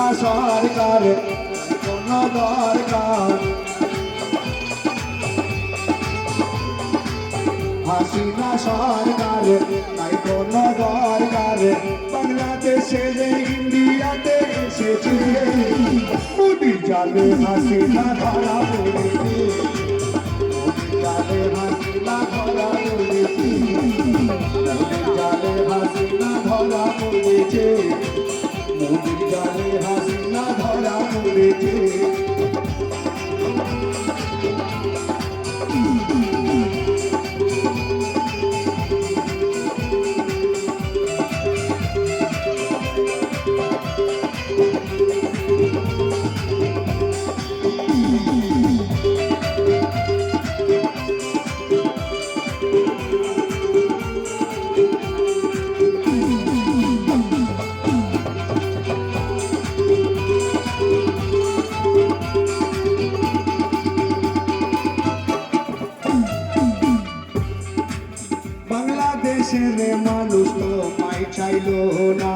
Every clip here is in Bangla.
হাসিনা সরকার কোনো দরকার, হাসিনা সরকার নাই কোনো দরকার। বাংলাদেশে ইন্ডিয়াতে এসেছে মোদির জালে হাসিনা ধরা পড়েছে, মোদির জালে হাসিনা ধরা পড়েছে, মোদির জালে হাসিনা ধরা পড়েছে, মোদির জালে হাসিনা ধরা পড়েছে। বাংলাদেশের মানুষ তোমায় চাইলো না,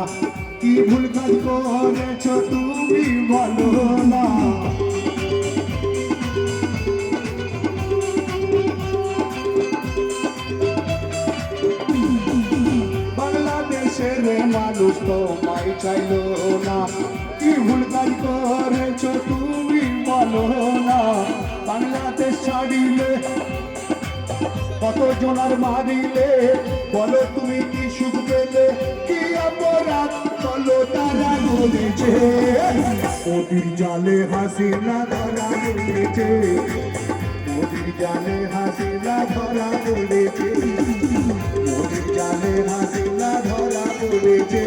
কি ভুল কাজ করেছ তুমি বলো না। বাংলাদেশের মানুষ তোমায় চাইলো না, কি ভুল কাজ করেছ তুমি বলো না। বাংলাদেশ ছাড়িলে কত জনার মারিলে, বলো তুমি কি সুখ পেলে, কি অপরাধ বলো তারা করেছে। মোদির জালে হাসিনা ধরা পড়েছে, মোদির জালে হাসিনা ধরা পড়েছে, মোদির জালে হাসিনা ধরা পড়েছে,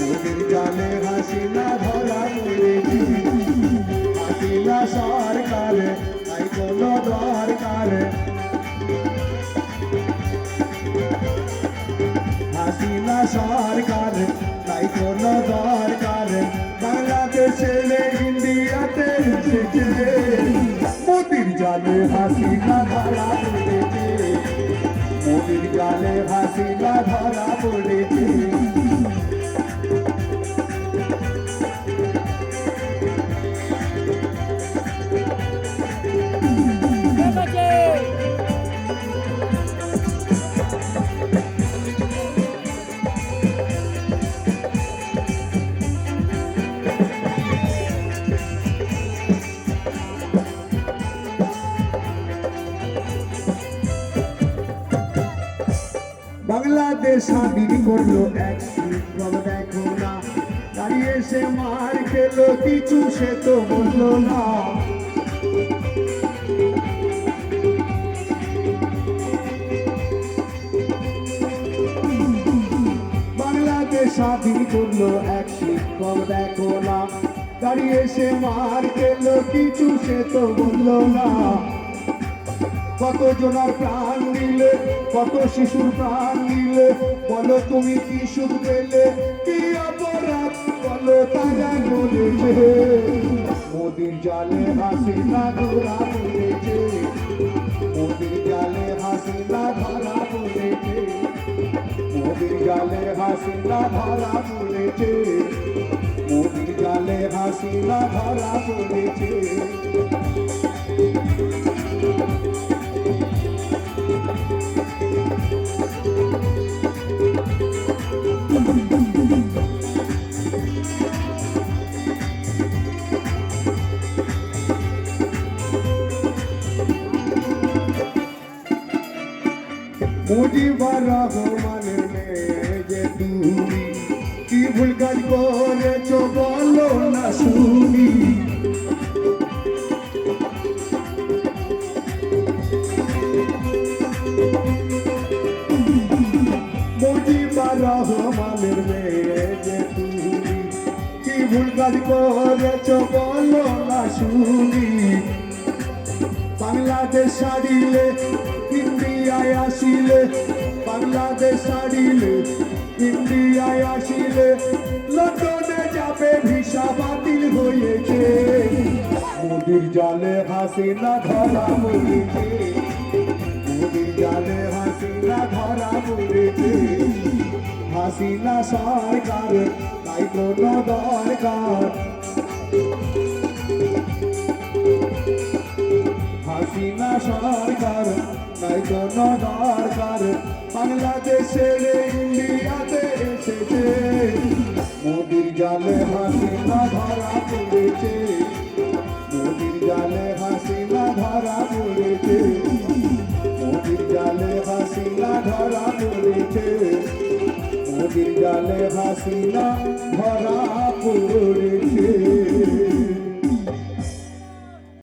মোদির জালে হাসিনা ধরা পড়েছে। হাসিনা সরকার নাই কোনো দরকার, হাসিনা সরকার নাই কোনো দরকার। বাংলাদেশে ইন্ডিয়াতে এসেছে মোদির জালে হাসিনা ধরা পড়েছে, মোদির জালে হাসিনা ধরা পড়েছে। বাংলাদেশ স্বাধীন করলো এক বিপ্লব দেখো না, দাঁড়িয়ে সে মার খেলো কিছু সে তো বললো না। বাংলাদেশ স্বাধীন করলো এক বিপ্লব দেখো না, দাঁড়িয়ে সে মার খেলো কিছু সে তো বললো না। কত জনার প্রাণ নিলে, কত শিশুর প্রাণ নিলে, বলো তুমি কি সুখ পেলে, কি অপরাধ বলো তারা করেছে। মোদির জালে হাসিনা ধরা পড়েছে, মোদির জালে হাসিনা ধরা পড়েছে, মোদির জালে হাসিনা ধরা পড়েছে, মোদির জালে হাসিনা ধরা পড়েছে। মুজিবুর রহমানের মেয়ে যে তুমি, কি ভুল কাজ করেছ বলো না শুনি। মুজিবুর রহমানের মেয়ে যে তুমি, কি ভুল কাজ করেছ বলো না শুনি। বাংলাদেশ ছাড়িলে ইন্ডিয়ায় আসিলে, বাংলাদেশ ছাড়িলে ইন্ডিয়ায় আসিলে, লন্ডনে যাবে ভিসা বাতিল হয়েছে। মোদির জালে হাসিনা ধরা পড়েছে, মোদির জালে হাসিনা ধরা পড়েছে। হাসিনা সরকার নাই কোনো দরকার। হাসিনা সরকার নাই কোনো দরকার, বাংলাদেশের ইন্ডিয়াতে এসেছে, মোদির জালে হাসিনা ধরা পড়েছে, মোদির জালে হাসিনা ধরা পড়েছে, মোদির জালে হাসিনা ধরা পড়েছে, মোদির জালে হাসিনা ধরা পড়েছে।